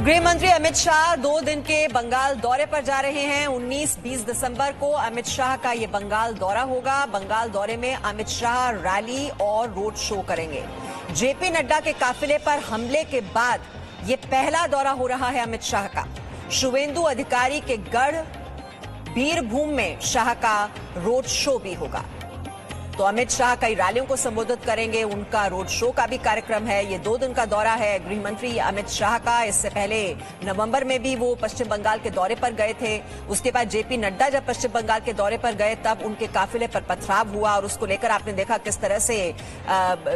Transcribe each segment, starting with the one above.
गृह मंत्री अमित शाह 2 दिन के बंगाल दौरे पर जा रहे हैं। 19-20 दिसंबर को अमित शाह का ये बंगाल दौरा होगा। बंगाल दौरे में अमित शाह रैली और रोड शो करेंगे। जेपी नड्डा के काफिले पर हमले के बाद ये पहला दौरा हो रहा है अमित शाह का। शुवेंदु अधिकारी के गढ़ बीरभूम में शाह का रोड शो भी होगा। तो अमित शाह कई रैलियों को संबोधित करेंगे, उनका रोड शो का भी कार्यक्रम है। ये 2 दिन का दौरा है गृह मंत्री अमित शाह का। इससे पहले नवंबर में भी वो पश्चिम बंगाल के दौरे पर गए थे। उसके बाद जेपी नड्डा जब पश्चिम बंगाल के दौरे पर गए तब उनके काफिले पर पथराव हुआ और उसको लेकर आपने देखा किस तरह से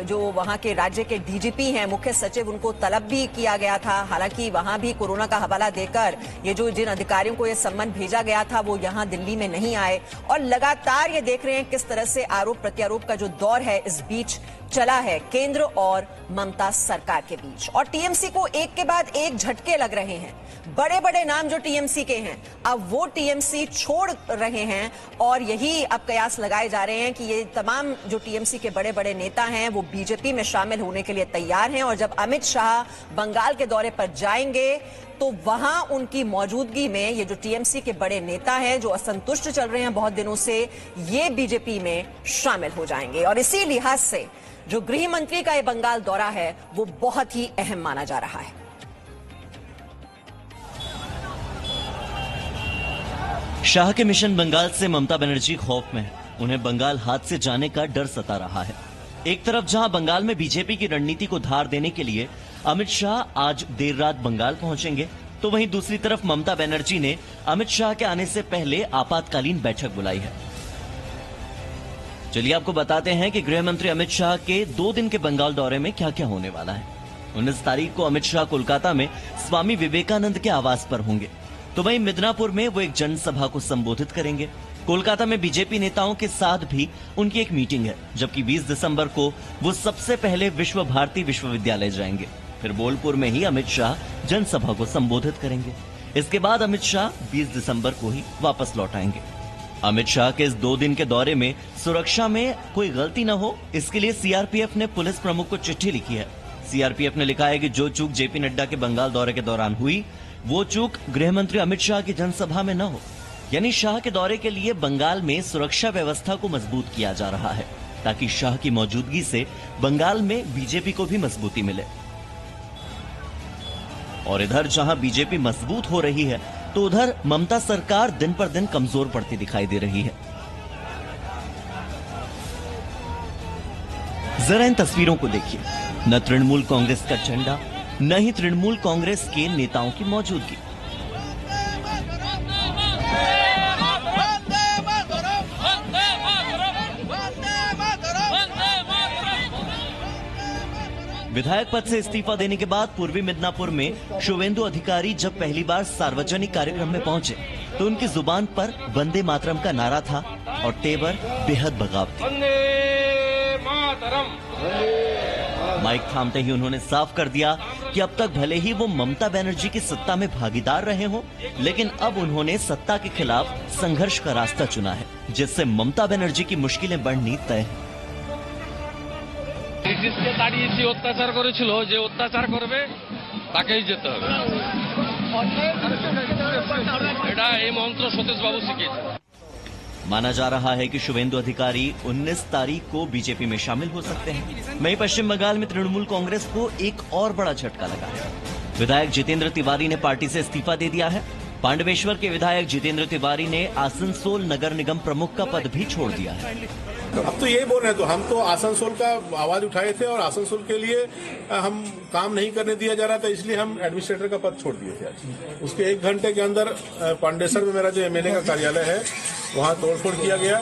जो वहां के राज्य के डीजीपी हैं, मुख्य सचिव, उनको तलब भी किया गया था। हालांकि वहां भी कोरोना का हवाला देकर ये जो जिन अधिकारियों को ये सम्मन भेजा गया था वो यहां दिल्ली में नहीं आए। और लगातार ये देख रहे हैं किस तरह से आरोप प्रत्यारोप का जो दौर है इस बीच चला है केंद्र और ममता सरकार के बीच। और टीएमसी को एक के बाद एक झटके लग रहे हैं। बड़े बड़े नाम जो टीएमसी के हैं अब वो टीएमसी छोड़ रहे हैं और यही अब कयास लगाए जा रहे हैं कि ये तमाम जो टीएमसी के बड़े बड़े नेता हैं वो बीजेपी में शामिल होने के लिए तैयार हैं। और जब अमित शाह बंगाल के दौरे पर जाएंगे तो वहां उनकी मौजूदगी में ये जो टीएमसी के बड़े नेता हैं जो असंतुष्ट चल रहे हैं बहुत दिनों से, ये बीजेपी में शामिल हो जाएंगे। और इसी लिहाज से जो गृह मंत्री का ये बंगाल दौरा है वो बहुत ही अहम माना जा रहा है। शाह के मिशन बंगाल से ममता बनर्जी खौफ में है। उन्हें बंगाल हाथ से जाने का डर सता रहा है। एक तरफ जहां बंगाल में बीजेपी की रणनीति को धार देने के लिए अमित शाह आज देर रात बंगाल पहुंचेंगे, तो वहीं दूसरी तरफ ममता बनर्जी ने अमित शाह के आने से पहले आपातकालीन बैठक बुलाई है। चलिए आपको बताते हैं कि गृह मंत्री अमित शाह के 2 दिन के बंगाल दौरे में क्या क्या होने वाला है। 19 तारीख को अमित शाह कोलकाता में स्वामी विवेकानंद के आवास पर होंगे, तो वहीं मिदनापुर में वो एक जनसभा को संबोधित करेंगे। कोलकाता में बीजेपी नेताओं के साथ भी उनकी एक मीटिंग है, जबकि 20 दिसंबर को वो सबसे पहले विश्व भारती विश्वविद्यालय जाएंगे। फिर बोलपुर में ही अमित शाह जनसभा को संबोधित करेंगे। इसके बाद अमित शाह 20 दिसंबर को ही वापस लौट आएंगे। अमित शाह के इस 2 दिन के दौरे में सुरक्षा में कोई गलती न हो, इसके लिए सीआरपीएफ ने पुलिस प्रमुख को चिट्ठी लिखी है। सीआरपीएफ ने लिखा है कि जो चूक जेपी नड्डा के बंगाल दौरे के दौरान हुई वो चूक गृह मंत्री अमित शाह की जनसभा में न हो। यानी शाह के दौरे के लिए बंगाल में सुरक्षा व्यवस्था को मजबूत किया जा रहा है ताकि शाह की मौजूदगी से बंगाल में बीजेपी को भी मजबूती मिले। और इधर जहां बीजेपी मजबूत हो रही है तो उधर ममता सरकार दिन पर दिन कमजोर पड़ती दिखाई दे रही है। जरा इन तस्वीरों को देखिए। न तृणमूल कांग्रेस का झंडा, न ही तृणमूल कांग्रेस के नेताओं की मौजूदगी। विधायक पद से इस्तीफा देने के बाद पूर्वी मिदनापुर में शुवेंदु अधिकारी जब पहली बार सार्वजनिक कार्यक्रम में पहुंचे तो उनकी जुबान पर वंदे मातरम का नारा था और तेवर बेहद बगावती। माइक थामते ही उन्होंने साफ कर दिया कि अब तक भले ही वो ममता बनर्जी की सत्ता में भागीदार रहे हों, लेकिन अब उन्होंने सत्ता के खिलाफ संघर्ष का रास्ता चुना है, जिससे ममता बनर्जी की मुश्किलें बढ़नी तय है। ব্রিটিশকে তাড়িয়েছি, অত্যাচার করেছিল, যে অত্যাচার করবে তাকেই যেতে হবে। এটা এই মন্ত্র সতীশ বাবু শিখিয়েছে। माना जा रहा है कि शुवेंदु अधिकारी 19 तारीख को बीजेपी में शामिल हो सकते हैं। वहीं पश्चिम बंगाल में तृणमूल कांग्रेस को एक और बड़ा झटका लगा है। विधायक जितेंद्र तिवारी ने पार्टी से इस्तीफा दे दिया है। पांडवेश्वर के विधायक जितेंद्र तिवारी ने आसनसोल नगर निगम प्रमुख का पद भी छोड़ दिया है। अब तो यही बोल रहे हैं, तो हम तो आसनसोल का आवाज उठाए थे और आसनसोल के लिए हम काम नहीं करने दिया जा रहा था, इसलिए हम एडमिनिस्ट्रेटर का पद छोड़ दिए थे आज। उसके 1 घंटे के अंदर पांडेसर में मेरा जो एमएलए का कार्यालय है वहाँ तोड़फोड़ किया गया।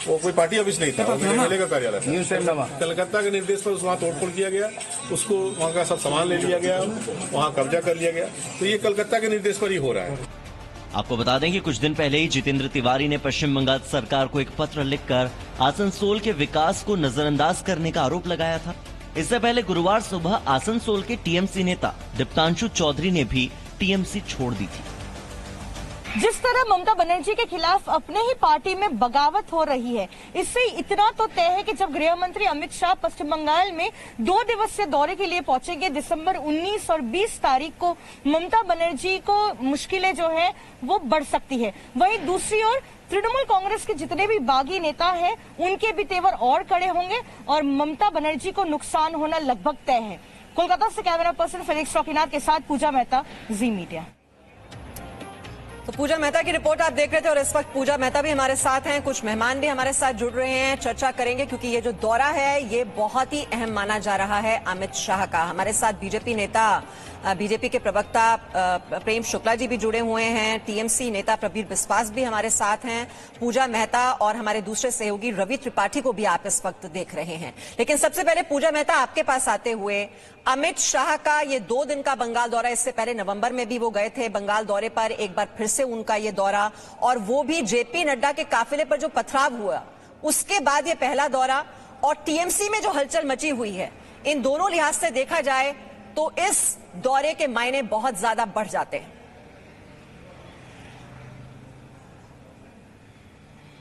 वो कोई पार्टी ऑफिस नहीं था, एमएलए का कार्यालय था। कलकत्ता के निर्देश पर वहाँ तोड़फोड़ किया गया, उसको वहाँ का सब सामान ले लिया गया, वहाँ कब्जा कर लिया गया। तो ये कलकत्ता के निर्देश पर ही हो रहा है। आपको बता दें कि कुछ दिन पहले ही जितेंद्र तिवारी ने पश्चिम बंगाल सरकार को एक पत्र लिखकर आसनसोल के विकास को नजरअंदाज करने का आरोप लगाया था। इससे पहले गुरुवार सुबह आसनसोल के टीएमसी नेता दीप्तांशु चौधरी ने भी टीएमसी छोड़ दी थी। जिस तरह ममता बनर्जी के खिलाफ अपने ही पार्टी में बगावत हो रही है, इससे इतना तो तय है कि जब गृह मंत्री अमित शाह पश्चिम बंगाल में 2 दिवसीय दौरे के लिए पहुंचेंगे दिसंबर 19 और 20 तारीख को, ममता बनर्जी को मुश्किलें जो है वो बढ़ सकती है। वहीं दूसरी ओर तृणमूल कांग्रेस के जितने भी बागी नेता हैं उनके भी तेवर और कड़े होंगे और ममता बनर्जी को नुकसान होना लगभग तय है। कोलकाता से कैमरा पर्सन फेलिक्स रॉकीनाथ के साथ पूजा मेहता, जी मीडिया। तो पूजा मेहता की रिपोर्ट आप देख रहे थे और इस वक्त पूजा मेहता भी हमारे साथ हैं, कुछ मेहमान भी हमारे साथ जुड़ रहे हैं, चर्चा करेंगे क्योंकि ये जो दौरा है ये बहुत ही अहम माना जा रहा है अमित शाह का। हमारे साथ बीजेपी नेता, बीजेपी के प्रवक्ता प्रेम शुक्ला जी भी जुड़े हुए हैं, टीएमसी नेता प्रबीर बिस्वास भी हमारे साथ हैं, पूजा मेहता और हमारे दूसरे सहयोगी रवि त्रिपाठी को भी आप इस वक्त देख रहे हैं। लेकिन सबसे पहले पूजा मेहता आपके पास आते हुए, अमित शाह का ये 2 दिन का बंगाल दौरा, इससे पहले नवंबर में भी वो गए थे बंगाल दौरे पर, एक बार फिर से उनका ये दौरा, और वो भी जेपी नड्डा के काफिले पर जो पथराव हुआ उसके बाद ये पहला दौरा, और टीएमसी में जो हलचल मची हुई है, इन दोनों लिहाज से देखा जाए तो इस दौरे के मायने बहुत ज्यादा बढ़ जाते हैं।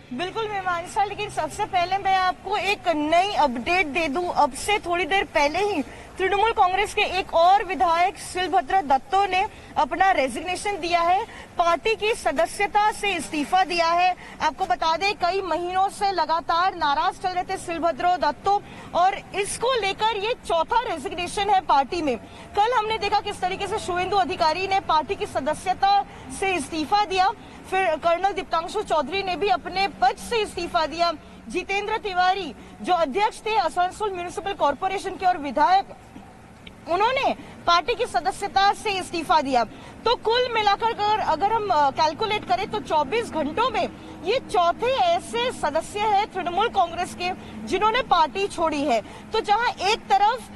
बिल्कुल मीमांसा, लेकिन सबसे पहले मैं आपको एक नई अपडेट दे दूं। अब से थोड़ी देर पहले ही तृणमूल कांग्रेस के एक और विधायक शिलभद्र दत्तो ने अपना रेजिग्नेशन दिया है, पार्टी की सदस्यता से इस्तीफा दिया है। आपको बता दें कई महीनों से लगातार नाराज चल रहे थे शिलभद्र दत्तो और इसको लेकर ये चौथा रेजिग्नेशन है पार्टी में। कल हमने देखा किस तरीके से शुवेंदु अधिकारी ने पार्टी की सदस्यता से इस्तीफा दिया, फिर कर्नल दीप्तांशु चौधरी ने भी अपने पद से इस्तीफा दिया, जितेंद्र तिवारी जो अध्यक्ष थे आसनसोल म्युनिसिपल कॉर्पोरेशन के और विधायक, उन्होंने पार्टी की सदस्यता से इस्तीफा दिया। तो कुल मिलाकर अगर हम कैलकुलेट करें तो 24 घंटों में ये चौथे ऐसे सदस्य हैं तृणमूल कांग्रेस के जिन्होंने पार्टी छोड़ी है। तो जहां एक तरफ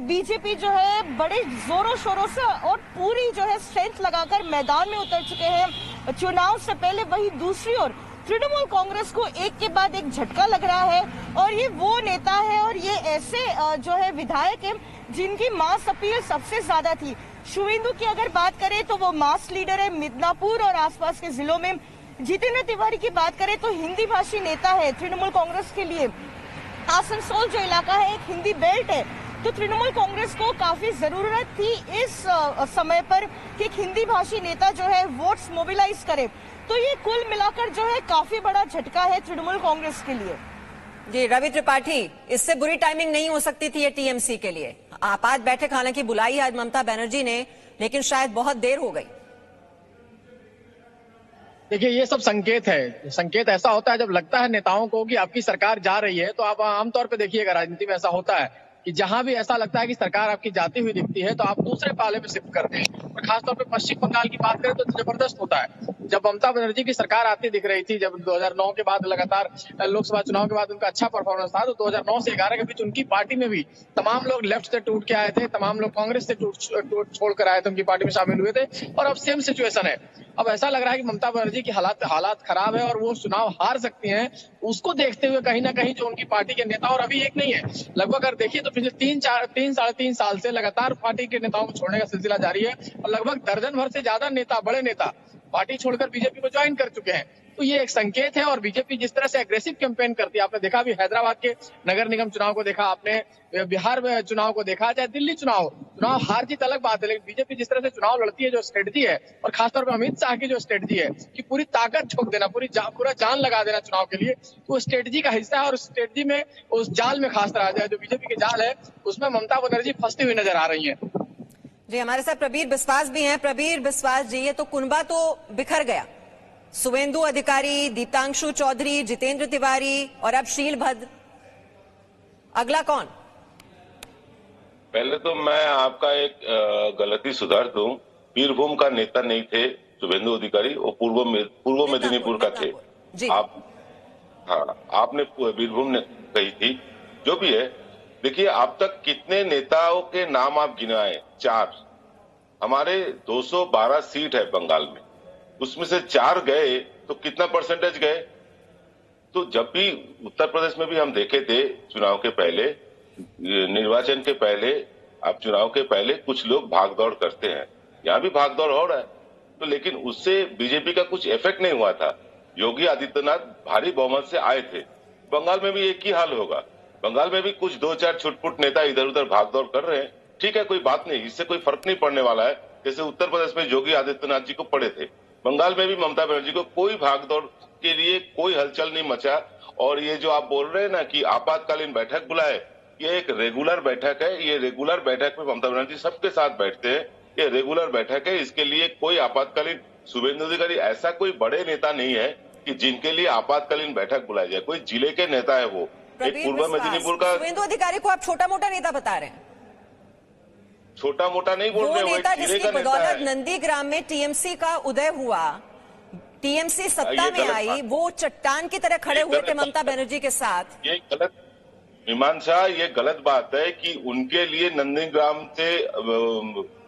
बीजेपी जो है बड़े जोरों शोरों से और पूरी जो है स्ट्रेंथ लगाकर मैदान में उतर चुके हैं चुनाव से पहले, वही दूसरी ओर तृणमूल कांग्रेस को एक के बाद एक झटका लग रहा है और ये वो नेता है और ये ऐसे जो है विधायक है जिनकी मास अपील सबसे ज्यादा थी। शुवेंदु की अगर बात करें तो वो मास लीडर है मिदनापुर और आसपास के जिलों में। जितेंद्र तिवारी की बात करें तो हिंदी भाषी नेता है तृणमूल कांग्रेस के लिए। आसनसोल जो इलाका है एक हिंदी बेल्ट है, तो तृणमूल कांग्रेस को काफी जरूरत थी इस समय पर कि एक हिंदी भाषी नेता जो है वोट्स मोबिलाइज करे। तो ये कुल मिलाकर जो है काफी बड़ा झटका है तृणमूल कांग्रेस के लिए। जी रवि त्रिपाठी, इससे बुरी टाइमिंग नहीं हो सकती थी ये टीएमसी के लिए। आपात बैठक हालांकि बुलाई आज ममता बनर्जी ने, लेकिन शायद बहुत देर हो गई। देखिए ये सब संकेत है। संकेत ऐसा होता है जब लगता है नेताओं को कि आपकी सरकार जा रही है, तो आप आमतौर पर देखिएगा राजनीति में ऐसा होता है कि जहां भी ऐसा लगता है कि सरकार आपकी जाती हुई दिखती है तो आप दूसरे पाले में शिफ्ट करते हैं। और खासतौर पे पश्चिम बंगाल की बात करें तो जबरदस्त होता है। जब ममता बनर्जी की सरकार आती दिख रही थी, जब 2009 के बाद लगातार लोकसभा चुनाव के बाद उनका अच्छा परफॉर्मेंस था, तो 2009 से 11 के बीच उनकी पार्टी में भी तमाम लोग लेफ्ट से टूट के आए थे, तमाम लोग कांग्रेस से छोड़ कर आए थे, उनकी पार्टी में शामिल हुए थे। और अब सेम सिचुएशन है। अब ऐसा लग रहा है कि ममता बनर्जी की हालात खराब है और वो चुनाव हार सकती हैं। उसको देखते हुए कहीं ना कहीं जो उनकी पार्टी के नेता, और अभी एक नहीं है, लगभग अगर देखिए तो पिछले 3 साढ़े 3 साल से लगातार पार्टी के नेताओं को छोड़ने का सिलसिला जारी है और लगभग दर्जन भर से ज्यादा नेता, बड़े नेता पार्टी छोड़कर बीजेपी को ज्वाइन कर चुके हैं। तो ये एक संकेत है। और बीजेपी जिस तरह से एग्रेसिव कैंपेन करती है, आपने देखा अभी हैदराबाद के नगर निगम चुनाव को देखा, आपने बिहार में चुनाव को देखा, चाहे दिल्ली चुनाव हार जीत अलग बात है, लेकिन बीजेपी जिस तरह से चुनाव लड़ती है, जो स्ट्रेटजी है, और खासतौर पर अमित शाह की जो स्ट्रेटजी है कि पूरी ताकत झोंक देना, पूरा जान लगा देना चुनाव के लिए, तो स्ट्रेटजी का हिस्सा है। और स्ट्रेटजी में उस जाल में खास तरह जो बीजेपी के जाल है उसमें ममता बनर्जी फंसती हुई नजर आ रही है। जी हमारे साथ प्रबीर बिस्वास भी हैं। प्रबीर बिस्वास जी, ये तो कुनबा तो बिखर गया, शुवेंदु अधिकारी, दीप्तांशु चौधरी, जितेंद्र तिवारी और अब शीलभद्र, अगला कौन? पहले तो मैं आपका एक गलती सुधार दूं, बीरभूम का नेता नहीं थे शुवेंदु अधिकारी, वो पूर्व मेदिनीपुर का थे। आपने बीरभूम ने कही थी, जो भी है। देखिए अब तक कितने नेताओं के नाम आप गिनाए? 4। हमारे 212 सीट है बंगाल में, उसमें से 4 गए तो कितना परसेंटेज गए? तो जब भी उत्तर प्रदेश में भी हम देखे थे चुनाव के पहले, निर्वाचन के पहले, अब चुनाव के पहले कुछ लोग भागदौड़ करते हैं, यहाँ भी भागदौड़ हो रहा है। तो लेकिन उससे बीजेपी का कुछ इफेक्ट नहीं हुआ था। योगी आदित्यनाथ भारी बहुमत से आए थे। बंगाल में भी एक ही हाल होगा। बंगाल में भी कुछ 2-4 छुटपुट नेता इधर उधर भागदौड़ कर रहे हैं, ठीक है, कोई बात नहीं, इससे कोई फर्क नहीं पड़ने वाला है। जैसे उत्तर प्रदेश में योगी आदित्यनाथ जी को पड़े थे, बंगाल में भी ममता बनर्जी को कोई भागदौड़ के लिए कोई हलचल नहीं मचा। और ये जो आप बोल रहे हैं ना कि आपातकालीन बैठक बुलाए, ये एक रेगुलर बैठक है। ये रेगुलर बैठक में ममता बनर्जी सबके साथ बैठते हैं। ये रेगुलर बैठक है, इसके लिए कोई आपातकालीन शुभेंदु अधिकारी ऐसा कोई बड़े नेता नहीं है कि जिनके लिए आपातकालीन बैठक बुलाई जाए। कोई जिले के नेता है वो, एक पूर्व मेदिनीपुर का। शुभेंदु अधिकारी को आप छोटा मोटा नेता बता रहे हैं? छोटा मोटा नहीं बोल रहे, वो नेता जिसकी बदौलत नंदीग्राम में टीएमसी का उदय हुआ, टीएमसी सत्ता में आई, वो चट्टान की तरह खड़े हुए थे ममता बनर्जी के साथ। ये गलत, मीमांसा, ये गलत बात है कि उनके लिए नंदीग्राम से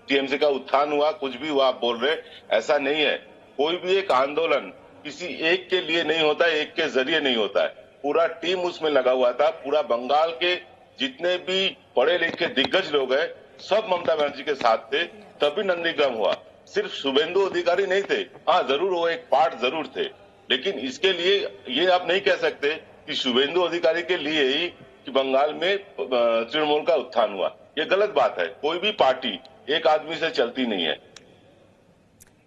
टीएमसी का उत्थान हुआ, कुछ भी हुआ आप बोल रहे, ऐसा नहीं है। कोई भी एक आंदोलन किसी एक के लिए नहीं होता है, एक के जरिए नहीं होता है। पूरा टीम उसमें लगा हुआ था। पूरा बंगाल के जितने भी पढ़े लिखे दिग्गज लोग हैं सब ममता बनर्जी के साथ थे, तभी नंदीग्राम हुआ। सिर्फ शुभेंदु अधिकारी नहीं थे, हाँ जरूर वो एक पार्ट जरूर थे, लेकिन इसके लिए ये आप नहीं कह सकते कि शुभेंदु अधिकारी के लिए ही कि बंगाल में तृणमूल का उत्थान हुआ। ये गलत बात है। कोई भी पार्टी एक आदमी से चलती नहीं है।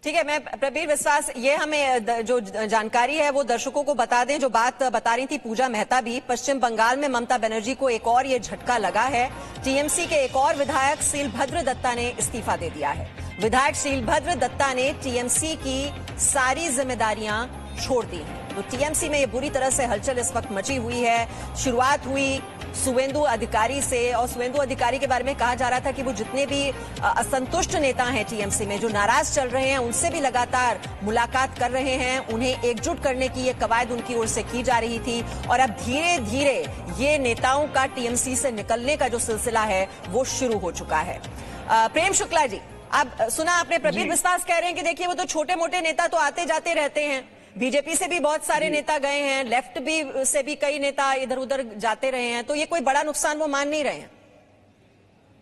ठीक है, मैं प्रबीर विश्वास, ये हमें जो जानकारी है वो दर्शकों को बता दें। जो बात बता रही थी पूजा मेहता भी, पश्चिम बंगाल में ममता बनर्जी को एक और ये झटका लगा है। टीएमसी के एक और विधायक शीलभद्र दत्ता ने इस्तीफा दे दिया है। विधायक शीलभद्र दत्ता ने टीएमसी की सारी जिम्मेदारियां छोड़ दी हैं। तो टीएमसी में ये बुरी तरह से हलचल इस वक्त मची हुई है। शुरुआत हुई शुभेंदु अधिकारी से, और शुभेंदु अधिकारी के बारे में कहा जा रहा था कि वो जितने भी असंतुष्ट नेता हैं टीएमसी में, जो नाराज चल रहे हैं, उनसे भी लगातार मुलाकात कर रहे हैं। उन्हें एकजुट करने की ये कवायद उनकी ओर से की जा रही थी। और अब धीरे धीरे ये नेताओं का टीएमसी से निकलने का जो सिलसिला है वो शुरू हो चुका है। प्रेम शुक्ला जी, अब सुना आपने, प्रबीर विश्वास कह रहे हैं कि देखिए वो तो छोटे मोटे नेता तो आते जाते रहते हैं, बीजेपी से भी बहुत सारे नेता गए हैं, लेफ्ट भी से भी कई नेता इधर उधर जाते रहे हैं, तो ये कोई बड़ा नुकसान वो मान नहीं रहे हैं?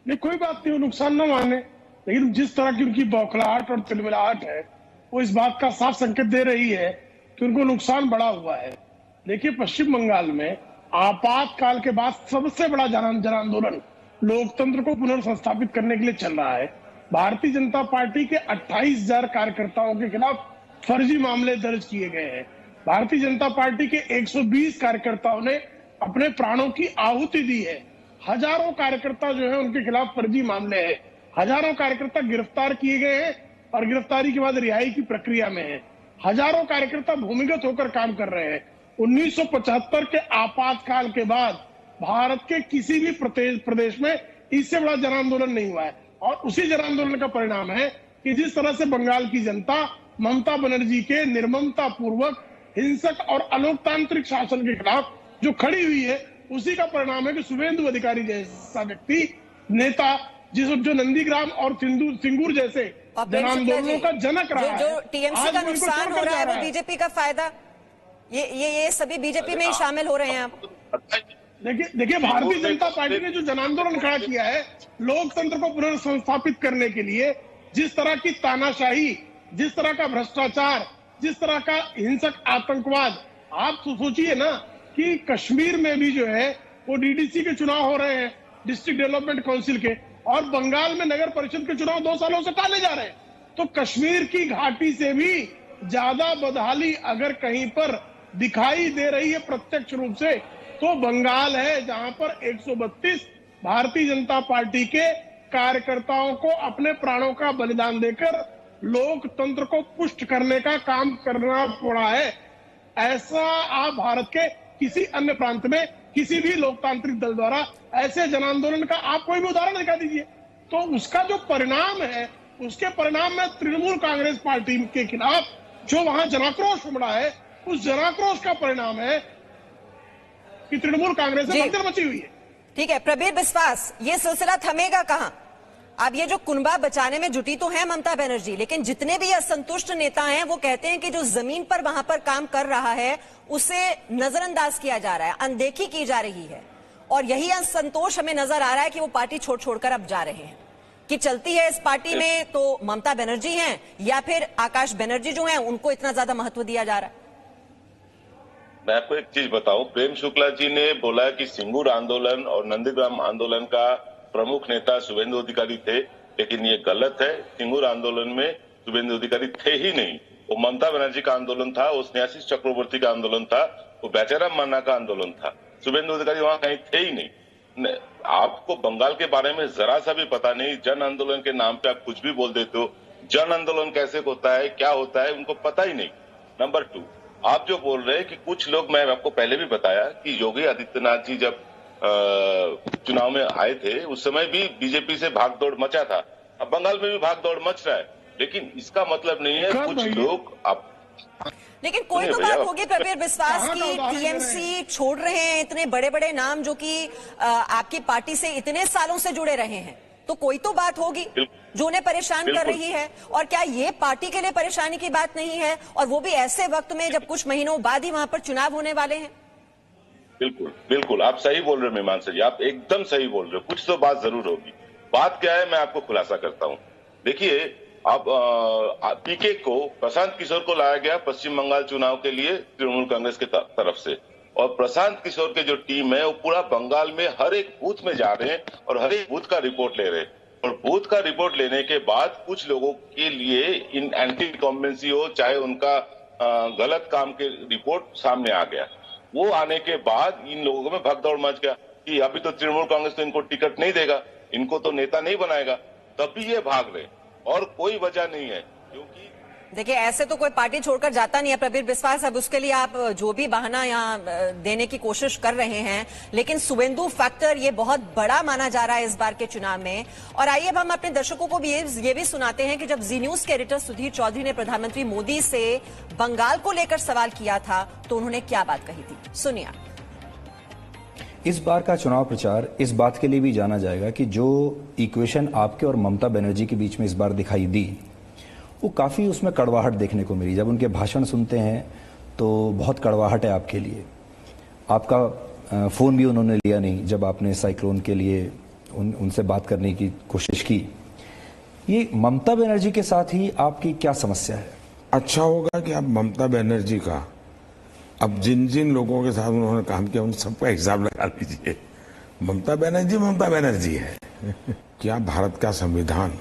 नहीं, कोई बात नहीं, वो नुकसान ना माने, लेकिन जिस तरह की उनकी बौखलाहट और तिलमिलाहट है वो इस बात का साफ संकेत दे रही है कि उनको नुकसान बड़ा हुआ है। देखिए, पश्चिम बंगाल में आपातकाल के बाद सबसे बड़ा जन आंदोलन लोकतंत्र को पुनर्संस्थापित करने के लिए चल रहा है। भारतीय जनता पार्टी के 28,000 कार्यकर्ताओं के खिलाफ फर्जी मामले दर्ज किए गए हैं। भारतीय जनता पार्टी के 120 कार्यकर्ताओं ने अपने प्राणों की आहुति दी है। हजारों कार्यकर्ता जो है उनके खिलाफ फर्जी मामले हैं। हजारों कार्यकर्ता गिरफ्तार किए गए हैं और गिरफ्तारी के बाद रिहाई की प्रक्रिया में है। हजारों कार्यकर्ता भूमिगत होकर काम कर रहे हैं। 1975 के आपातकाल के बाद भारत के किसी भी प्रदेश में इससे बड़ा जन आंदोलन नहीं हुआ है। और उसी जन आंदोलन का परिणाम है कि जिस तरह से बंगाल की जनता ममता बनर्जी के निर्ममता पूर्वक हिंसक और अलोकतांत्रिक शासन के खिलाफ जो खड़ी हुई है, उसी का परिणाम है कि शुभेंदु अधिकारी जैसा व्यक्ति, नेता, जो नंदीग्राम और सिंगूर जैसे जन आंदोलनों का जनक रहा है, जो टीएमसी का नुकसान हो रहा है वो बीजेपी का फायदा, ये सभी बीजेपी में ही शामिल हो रहे हैं आप। देखिए भारतीय जनता पार्टी ने जो जन आंदोलन खड़ा किया है लोकतंत्र को पुनर्संस्थापित करने के लिए, जिस तरह की तानाशाही, जिस तरह का भ्रष्टाचार, जिस तरह का हिंसक आतंकवाद, आप सोचिए ना कि कश्मीर में भी जो है वो डीडीसी के चुनाव हो रहे हैं, डिस्ट्रिक्ट डेवलपमेंट काउंसिल के, और बंगाल में नगर परिषद के चुनाव 2 सालों से टाले जा रहे हैं। तो कश्मीर की घाटी से भी ज्यादा बदहाली अगर कहीं पर दिखाई दे रही है प्रत्यक्ष रूप से, तो बंगाल है, जहां पर 132 भारतीय जनता पार्टी के कार्यकर्ताओं को अपने प्राणों का बलिदान देकर लोकतंत्र को पुष्ट करने का काम करना पड़ा है। ऐसा आप भारत के किसी अन्य प्रांत में किसी भी लोकतांत्रिक दल द्वारा ऐसे जन आंदोलन का आप कोई भी उदाहरण दिखा दीजिए। तो उसका जो परिणाम है, उसके परिणाम में तृणमूल कांग्रेस पार्टी के खिलाफ जो वहां जनाक्रोश उमड़ा है, उस जनाक्रोश का परिणाम है कि तृणमूल कांग्रेस में भगदड़ मची हुई है। ठीक है, प्रबीर विश्वास, ये सिलसिला थमेगा कहां? अब ये जो कुनबा बचाने में जुटी तो है ममता बनर्जी, लेकिन जितने भी असंतुष्ट नेता हैं वो कहते हैं कि जो जमीन पर वहां पर काम कर रहा है उसे नजरअंदाज किया जा रहा है, अनदेखी की जा रही है, और यही असंतोष हमें नजर आ रहा है कि वो पार्टी छोड़ छोड़कर अब जा रहे हैं। कि चलती है इस पार्टी में तो ममता बनर्जी हैं या फिर आकाश बनर्जी जो हैं उनको इतना ज्यादा महत्व दिया जा रहा है? मैं आपको एक चीज बताऊं, प्रेम शुक्ला जी ने बोला कि सिंगूर आंदोलन और नंदीग्राम आंदोलन का प्रमुख नेता शुभेंदु अधिकारी थे, लेकिन ये गलत है। सिंगूर आंदोलन में शुभेंदु अधिकारी थे ही नहीं। वो ममता बनर्जी का आंदोलन था, वो स्नेहाशीष चक्रवर्ती का आंदोलन था, वो बेचाराम मान्ना का आंदोलन था। शुभेंदु अधिकारी वहां कहीं थे ही नहीं। आपको बंगाल के बारे में जरा सा भी पता नहीं। जन आंदोलन के नाम पे आप कुछ भी बोल देते हो। जन आंदोलन कैसे होता है, क्या होता है, उनको पता ही नहीं। नंबर 2, आप जो बोल रहे हैं कि कुछ लोग, मैं आपको पहले भी बताया कि योगी आदित्यनाथ जी जब चुनाव में आए थे उस समय भी बीजेपी से भागदौड़ मचा था। अब बंगाल में भी भागदौड़ मच रहा है, लेकिन इसका मतलब नहीं है कुछ लोग लेकिन कोई तो बात होगी प्रवीर बिस्वास की टीएमसी छोड़ रहे हैं इतने बड़े बड़े नाम जो कि आपकी पार्टी से इतने सालों से जुड़े रहे हैं, तो कोई तो बात होगी जो उन्हें परेशान कर रही है। और क्या ये पार्टी के लिए परेशानी की बात नहीं है, और वो भी ऐसे वक्त में जब कुछ महीनों बाद ही वहां पर चुनाव होने वाले हैं? बिल्कुल बिल्कुल, आप सही बोल रहे हो मीमांसा जी, आप एकदम सही बोल रहे हो। कुछ तो बात जरूर होगी। बात क्या है, मैं आपको खुलासा करता हूं। देखिए, अब पीके को, प्रशांत किशोर को लाया गया पश्चिम बंगाल चुनाव के लिए तृणमूल कांग्रेस की तरफ से, और प्रशांत किशोर के जो टीम है वो पूरा बंगाल में हर एक बूथ में जा रहे हैं और हर एक बूथ का रिपोर्ट ले रहे हैं। और बूथ का रिपोर्ट लेने के बाद कुछ लोगों के लिए इन एंटी इनकम्बेंसी हो, चाहे उनका गलत काम के रिपोर्ट सामने आ गया। वो आने के बाद इन लोगों में भगदौड़ मच गया कि अभी तो तृणमूल कांग्रेस तो इनको टिकट नहीं देगा, इनको तो नेता नहीं बनाएगा, तभी ये भाग रहे, और कोई वजह नहीं है। क्योंकि देखिए, ऐसे तो कोई पार्टी छोड़कर जाता नहीं है प्रवीर बिस्वास। अब उसके लिए आप जो भी बहाना यहाँ देने की कोशिश कर रहे हैं, लेकिन शुभेंदु फैक्टर ये बहुत बड़ा माना जा रहा है इस बार के चुनाव में। और आइए अब हम अपने दर्शकों को भी ये भी सुनाते हैं कि जब जी न्यूज के एडिटर सुधीर चौधरी ने प्रधानमंत्री मोदी से बंगाल को लेकर सवाल किया था तो उन्होंने क्या बात कही थी, सुनिए। इस बार का चुनाव प्रचार इस बात के लिए भी जाना जाएगा कि जो इक्वेशन आपके और ममता बनर्जी के बीच में इस बार दिखाई दी, वो काफ़ी उसमें कड़वाहट देखने को मिली। जब उनके भाषण सुनते हैं तो बहुत कड़वाहट है आपके लिए। आपका फ़ोन भी उन्होंने लिया नहीं जब आपने साइक्लोन के लिए उनसे बात करने की कोशिश की। ये ममता बनर्जी के साथ ही आपकी क्या समस्या है? अच्छा होगा कि आप ममता बनर्जी का, अब जिन जिन लोगों के साथ उन्होंने काम किया उन सबका हिसाब लगा लीजिए। ममता बनर्जी है। क्या भारत का संविधान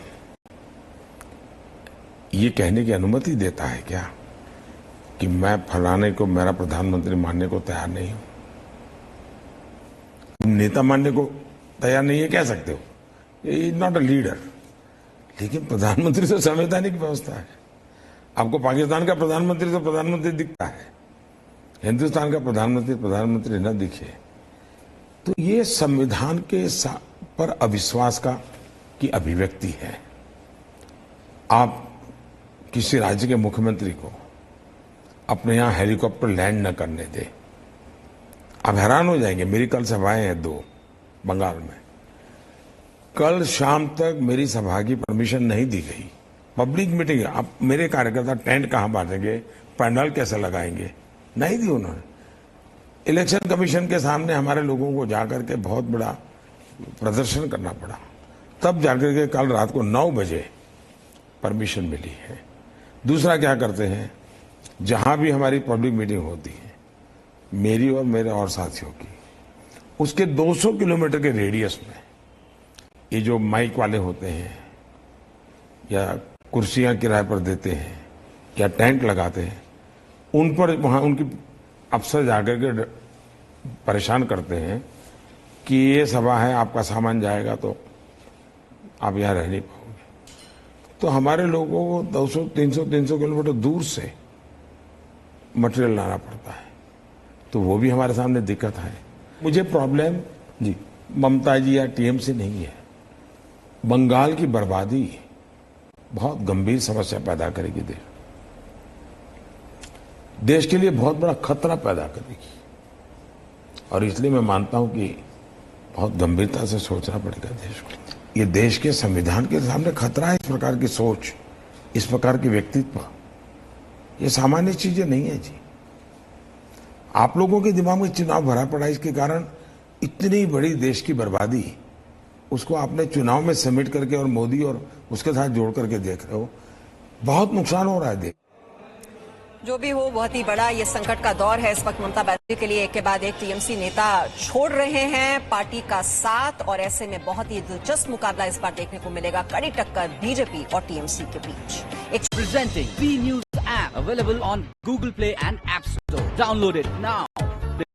ये कहने की अनुमति देता है क्या कि मैं फलाने को मेरा प्रधानमंत्री मानने को तैयार नहीं हूं? नेता मानने को तैयार नहीं है कह सकते हो, ये नॉट अ लीडर। लेकिन प्रधानमंत्री तो संवैधानिक व्यवस्था है। आपको पाकिस्तान का प्रधानमंत्री तो प्रधानमंत्री दिखता है, हिंदुस्तान का प्रधानमंत्री न दिखे, तो ये संविधान के पर अविश्वास की अभिव्यक्ति है। आप किसी राज्य के मुख्यमंत्री को अपने यहां हेलीकॉप्टर लैंड न करने दे, आप हैरान हो जाएंगे। मेरी कल सभाएं हैं 2 बंगाल में। कल शाम तक मेरी सभा की परमिशन नहीं दी गई। पब्लिक मीटिंग, अब मेरे कार्यकर्ता टेंट कहां बांधेंगे, पंडाल कैसे लगाएंगे, नहीं दी उन्होंने। इलेक्शन कमीशन के सामने हमारे लोगों को जाकर के बहुत बड़ा प्रदर्शन करना पड़ा, तब जाकर के कल रात को 9 बजे परमिशन मिली है। दूसरा क्या करते हैं, जहां भी हमारी पब्लिक मीटिंग होती है, मेरी और मेरे और साथियों की, उसके 200 किलोमीटर के रेडियस में ये जो माइक वाले होते हैं या कुर्सियां किराए पर देते हैं या टेंट लगाते हैं, उन पर वहां उनकी अफसर जाकर के परेशान करते हैं कि ये सभा है, आपका सामान जाएगा तो आप यहां रह नहीं पाओगे। तो हमारे लोगों को 200-300 किलोमीटर दूर से मटेरियल लाना पड़ता है, तो वो भी हमारे सामने दिक्कत है। मुझे प्रॉब्लम जी ममता जी या टीएमसी नहीं है। बंगाल की बर्बादी बहुत गंभीर समस्या पैदा करेगी, देश के लिए बहुत बड़ा खतरा पैदा करेगी, और इसलिए मैं मानता हूं कि बहुत गंभीरता से सोचना पड़ेगा देश को। ये देश के संविधान के सामने खतरा है। इस प्रकार की सोच, इस प्रकार के व्यक्तित्व, ये सामान्य चीजें नहीं है जी। आप लोगों के दिमाग में चुनाव भरा पड़ा, इसके कारण इतनी बड़ी देश की बर्बादी उसको आपने चुनाव में समेट करके और मोदी और उसके साथ जोड़ करके देख रहे हो, बहुत नुकसान हो रहा है। जो भी हो, बहुत ही बड़ा ये संकट का दौर है इस वक्त ममता बनर्जी के लिए। एक के बाद एक टीएमसी नेता छोड़ रहे हैं पार्टी का साथ, और ऐसे में बहुत ही दिलचस्प मुकाबला इस बार देखने को मिलेगा, कड़ी टक्कर बीजेपी और टीएमसी के बीच। Presenting B News app available on Google Play and App Store. Download it now.